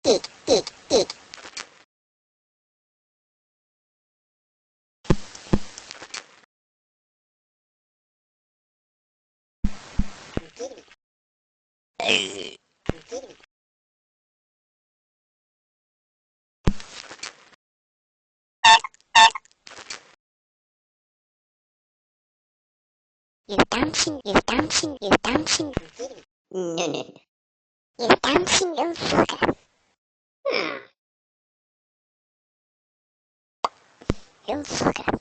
You dancing, you dancing, you dancing. No, no, no. You dancing, you sugar. Hmm. You sugar.